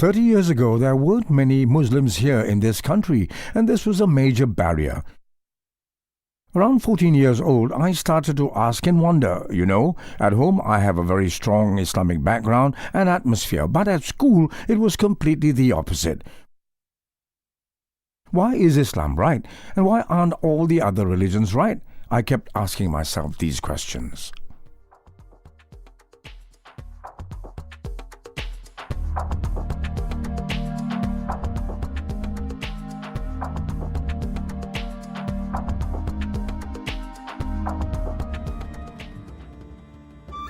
30 years ago, there weren't many Muslims here in this country, and this was a major barrier. Around 14 years old, I started to ask and wonder, at home I have a very strong Islamic background and atmosphere, but at school it was completely the opposite. Why is Islam right, and why aren't all the other religions right? I kept asking myself these questions.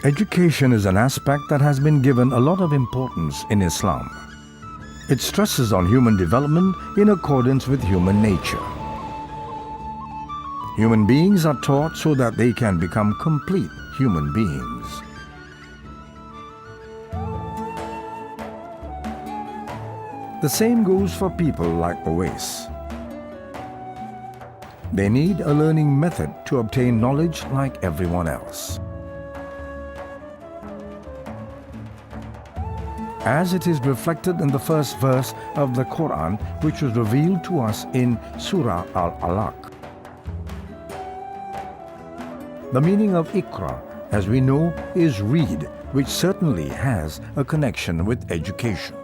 Education is an aspect that has been given a lot of importance in Islam. It stresses on human development in accordance with human nature. Human beings are taught so that they can become complete human beings. The same goes for people like Owais. They need a learning method to obtain knowledge like everyone else. As it is reflected in the first verse of the Quran, which was revealed to us in Surah Al-Alaq. The meaning of Iqra, as we know, is read, which certainly has a connection with education.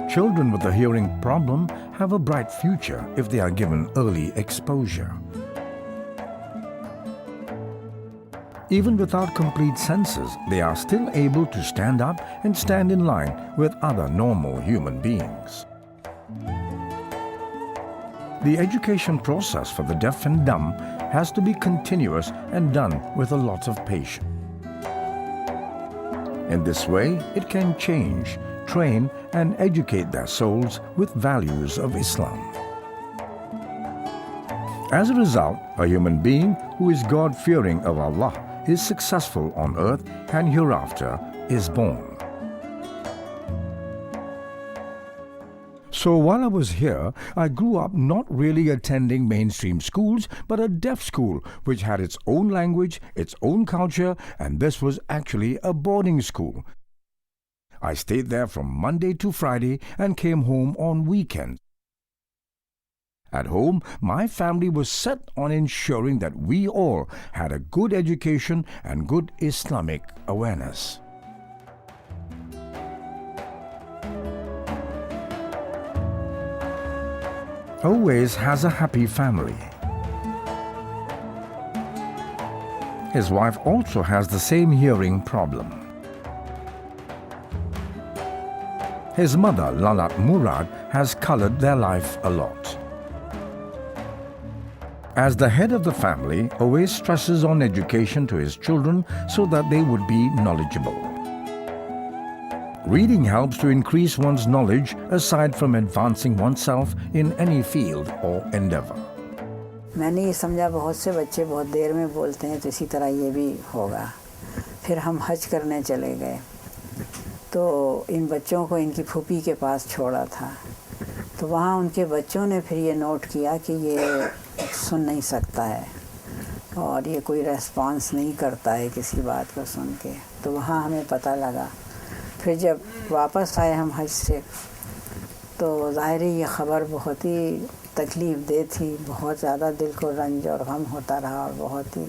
Children with a hearing problem have a bright future if they are given early exposure. Even without complete senses, they are still able to stand up and stand in line with other normal human beings. The education process for the deaf and dumb has to be continuous and done with a lot of patience. In this way, it can change, train, and educate their souls with values of Islam. As a result, a human being who is God-fearing of Allah is successful on earth and hereafter is born. So while I was here, I grew up not really attending mainstream schools, but a deaf school which had its own language, its own culture, and this was actually a boarding school. I stayed there from Monday to Friday and came home on weekends. At home, my family was set on ensuring that we all had a good education and good Islamic awareness. Owais has a happy family. His wife also has the same hearing problem. His mother, Owais Murad, has colored their life a lot. As the head of the family, Owais stresses on education to his children so that they would be knowledgeable. Reading helps to increase one's knowledge aside from advancing oneself in any field or endeavor. मैंने ये समझा बहुत से बच्चे बहुत देर में बोलते हैं तो इसी तरह ये भी होगा। फिर हम हज करने चले गए तो इन बच्चों को इनकी फूफी के पास छोड़ा था तो वहाँ उनके बच्चों ने फिर ये नोट किया कि ये सुन नहीं सकता है और ये कोई रेस्पॉन्स नहीं करता है किसी बात को सुन के तो वहाँ हमें पता लगा। फिर जब वापस आए हम हज से तो ज़ाहिर है ये ख़बर बहुत ही तकलीफ़ दे थी, बहुत ज़्यादा दिल को रंज और गम होता रहा और बहुत ही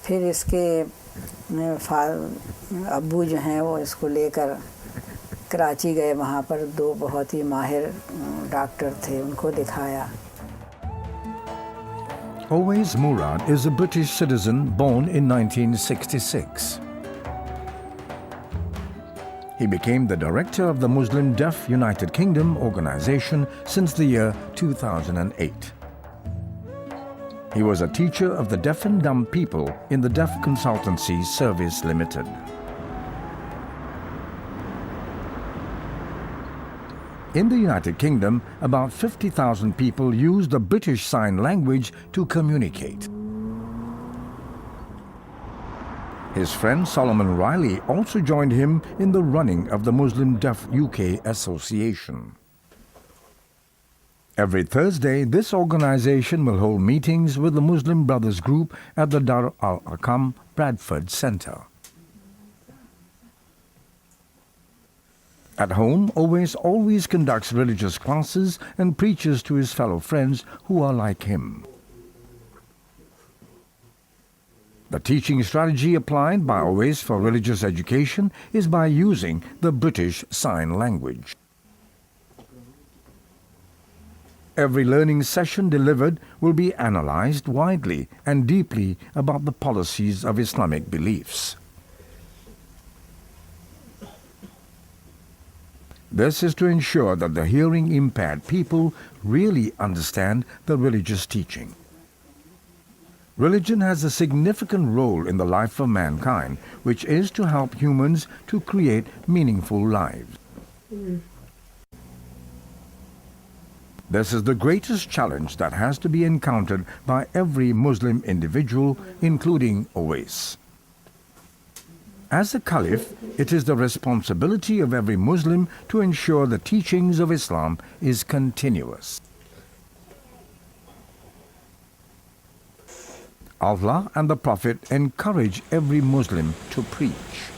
फिर इसके अब्बू जो हैं वो इसको लेकर कराची गए। वहाँ पर दो बहुत ही माहिर डॉक्टर थे, उनको दिखाया। Owais Murad is a British citizen born in 1966. He became the director of the Muslim Deaf United Kingdom organization since the year 2008. He was a teacher of the deaf and dumb people in the Deaf Consultancy Service Limited. In the United Kingdom, about 50,000 people use the British Sign Language to communicate. His friend Solomon Riley also joined him in the running of the Muslim Deaf UK Association. Every Thursday, this organization will hold meetings with the Muslim Brothers Group at the Dar al-Arqam Bradford Centre. At home, Owais always conducts religious classes and preaches to his fellow friends who are like him. The teaching strategy applied by Owais for religious education is by using the British Sign Language. Every learning session delivered will be analyzed widely and deeply about the policies of Islamic beliefs. This is to ensure that the hearing-impaired people really understand the religious teaching. Religion has a significant role in the life of mankind, which is to help humans to create meaningful lives. This is the greatest challenge that has to be encountered by every Muslim individual, including Owais. As a Caliph, it is the responsibility of every Muslim to ensure the teachings of Islam is continuous. Allah and the Prophet encourage every Muslim to preach.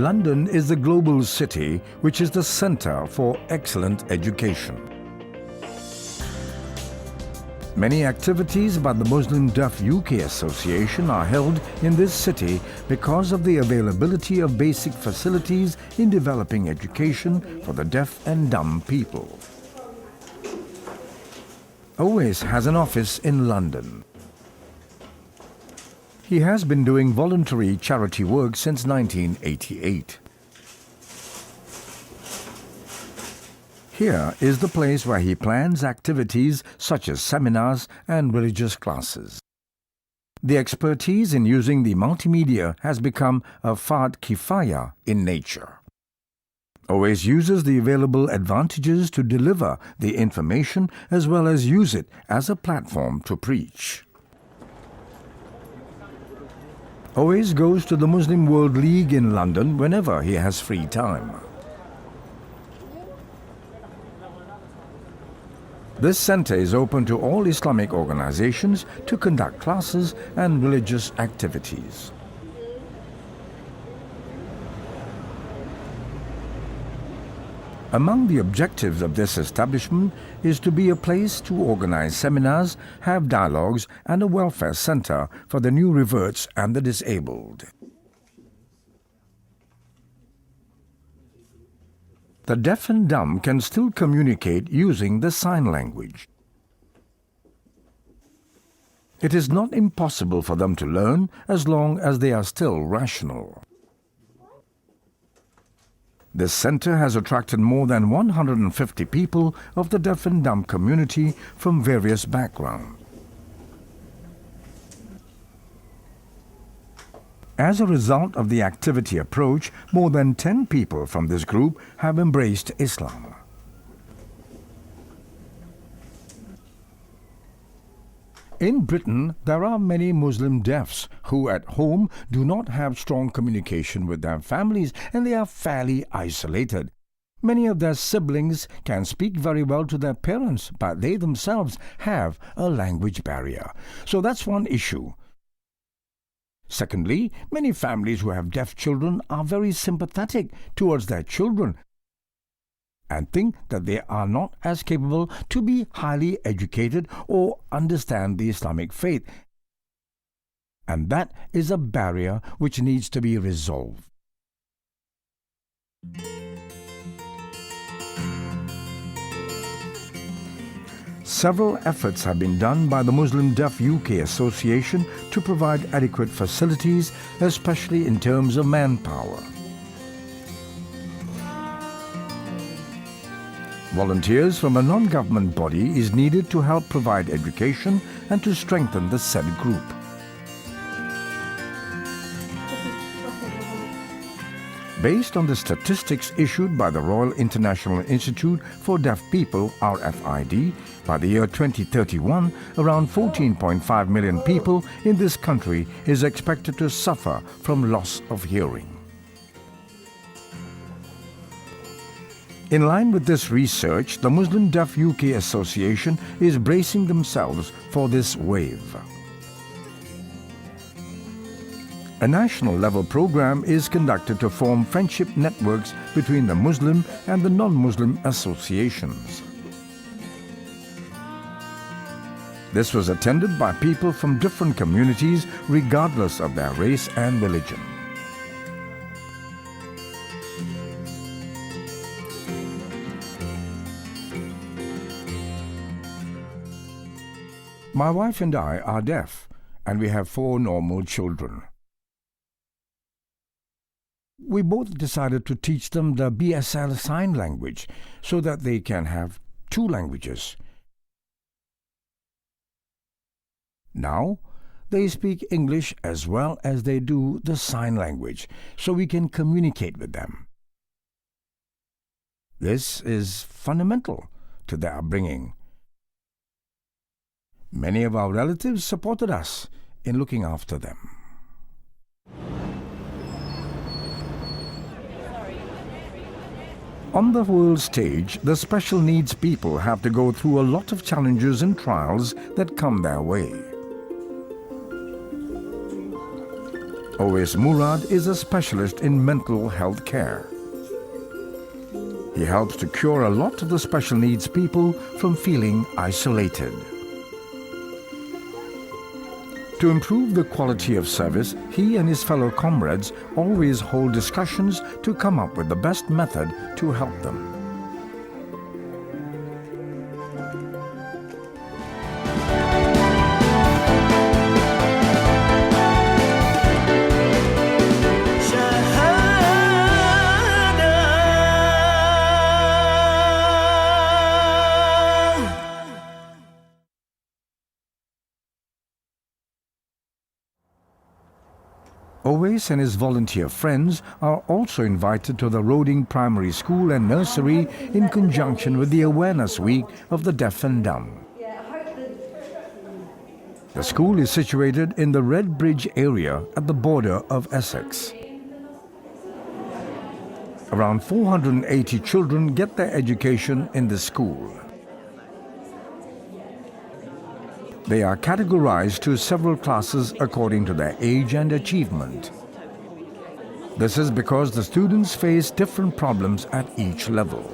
London is the global city which is the center for excellent education. Many activities by the Muslim Deaf UK Association are held in this city because of the availability of basic facilities in developing education for the deaf and dumb people. Owais has an office in London. He has been doing voluntary charity work since 1988. Here is the place where he plans activities such as seminars and religious classes. The expertise in using the multimedia has become a fard kifaya in nature. Owais uses the available advantages to deliver the information as well as use it as a platform to preach. Owais goes to the Muslim World League in London whenever he has free time. This centre is open to all Islamic organizations to conduct classes and religious activities. Among the objectives of this establishment is to be a place to organize seminars, have dialogues and a welfare centre for the new reverts and the disabled. The deaf and dumb can still communicate using the sign language. It is not impossible for them to learn as long as they are still rational. This centre has attracted more than 150 people of the deaf and dumb community from various backgrounds. As a result of the activity approach, more than 10 people from this group have embraced Islam. In Britain, there are many Muslim deafs who at home do not have strong communication with their families and they are fairly isolated. Many of their siblings can speak very well to their parents, but they themselves have a language barrier. So that's one issue. Secondly, many families who have deaf children are very sympathetic towards their children and think that they are not as capable to be highly educated or understand the Islamic faith. And that is a barrier which needs to be resolved. Several efforts have been done by the Muslim Deaf UK Association to provide adequate facilities, especially in terms of manpower. Volunteers from a non-government body is needed to help provide education and to strengthen the said group. Based on the statistics issued by the Royal International Institute for Deaf People, RFID, by the year 2031, around 14.5 million people in this country is expected to suffer from loss of hearing. In line with this research, the Muslim Deaf UK Association is bracing themselves for this wave. A national-level program is conducted to form friendship networks between the Muslim and the non-Muslim associations. This was attended by people from different communities regardless of their race and religion. My wife and I are deaf, and we have 4 normal children. We both decided to teach them the BSL sign language so that they can have 2 languages. Now, they speak English as well as they do the sign language, so we can communicate with them. This is fundamental to their upbringing. Many of our relatives supported us in looking after them. On the world stage, the special needs people have to go through a lot of challenges and trials that come their way. Owais Murad is a specialist in mental health care. He helps to cure a lot of the special needs people from feeling isolated. To improve the quality of service, he and his fellow comrades always hold discussions to come up with the best method to help them. Owais and his volunteer friends are also invited to the Roding Primary School and Nursery in conjunction with the Awareness Week of the Deaf and Dumb. The school is situated in the Red Bridge area at the border of Essex. Around 480 children get their education in the school. They are categorized to several classes according to their age and achievement. This is because the students face different problems at each level.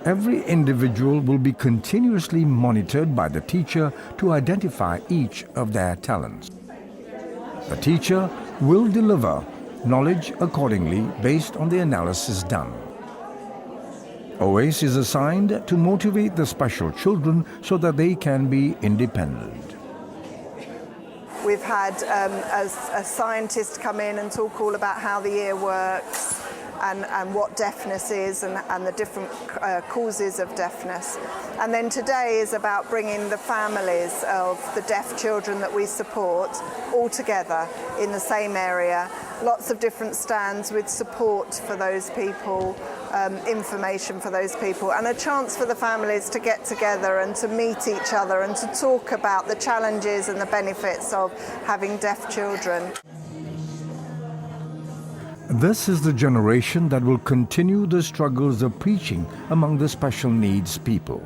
Every individual will be continuously monitored by the teacher to identify each of their talents. The teacher will deliver knowledge accordingly based on the analysis done. Owais is assigned to motivate the special children so that they can be independent. We've had a scientist come in and talk all about how the ear works and what deafness is and the different causes of deafness. And then today is about bringing the families of the deaf children that we support all together in the same area. Lots of different stands with support for those people, information for those people, and a chance for the families to get together and to meet each other and to talk about the challenges and the benefits of having deaf children. This is the generation that will continue the struggles of preaching among the special needs people.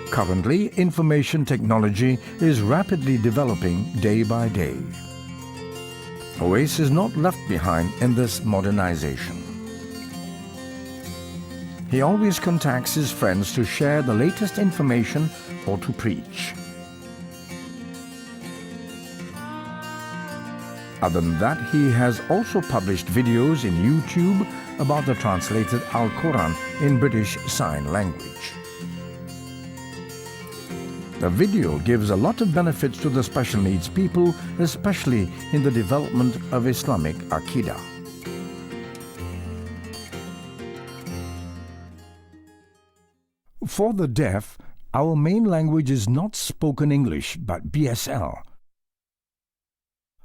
Currently, information technology is rapidly developing day by day. Owais is not left behind in this modernization. He always contacts his friends to share the latest information or to preach. Other than that, he has also published videos in YouTube about the translated Al-Quran in British Sign Language. The video gives a lot of benefits to the special needs people, especially in the development of Islamic Aqidah. For the deaf, our main language is not spoken English but BSL.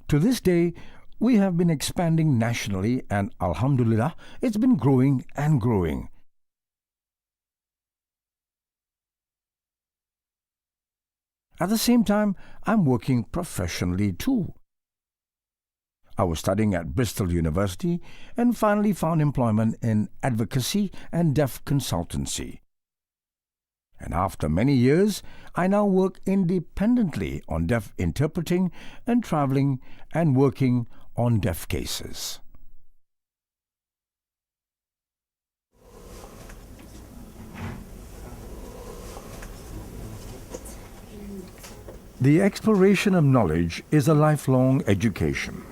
To this day, we have been expanding nationally and Alhamdulillah, it's been growing and growing. At the same time, I'm working professionally too. I was studying at Bristol University and finally found employment in advocacy and deaf consultancy. And after many years, I now work independently on deaf interpreting and traveling and working on deaf cases. The exploration of knowledge is a lifelong education.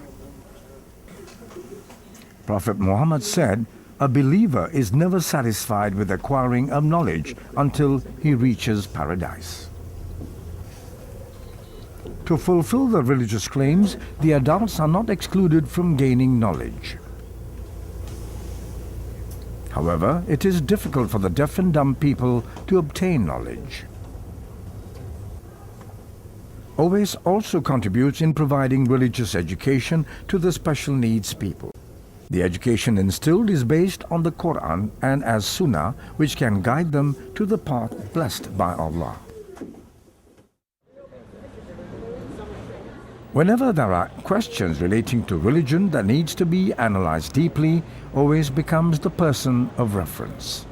Prophet Muhammad said, "A believer is never satisfied with acquiring of knowledge until he reaches paradise." To fulfill the religious claims, the adults are not excluded from gaining knowledge. However, it is difficult for the deaf and dumb people to obtain knowledge. Owais also contributes in providing religious education to the special needs people. The education instilled is based on the Quran and as Sunnah, which can guide them to the path blessed by Allah. Whenever there are questions relating to religion that needs to be analyzed deeply, Owais becomes the person of reference.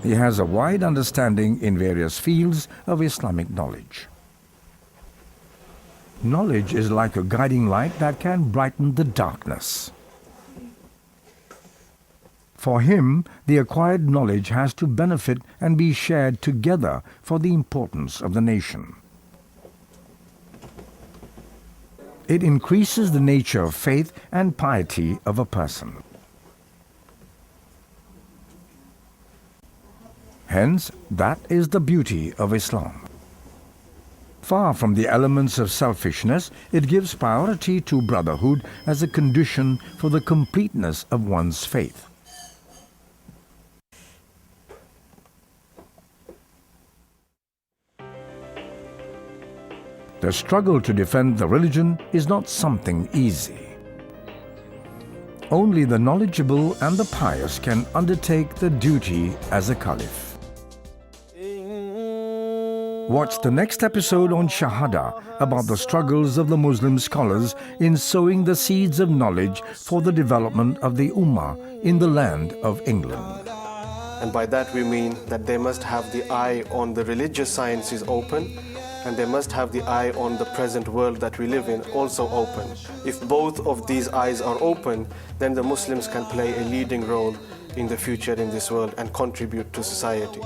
He has a wide understanding in various fields of Islamic knowledge. Knowledge is like a guiding light that can brighten the darkness. For him, the acquired knowledge has to benefit and be shared together for the importance of the nation. It increases the nature of faith and piety of a person. Hence, that is the beauty of Islam. Far from the elements of selfishness, it gives priority to brotherhood as a condition for the completeness of one's faith. The struggle to defend the religion is not something easy. Only the knowledgeable and the pious can undertake the duty as a caliph. Watch the next episode on Syahadah about the struggles of the Muslim scholars in sowing the seeds of knowledge for the development of the Ummah in the land of England. And by that we mean that they must have the eye on the religious sciences open, and they must have the eye on the present world that we live in also open. If both of these eyes are open, then the Muslims can play a leading role in the future in this world and contribute to society.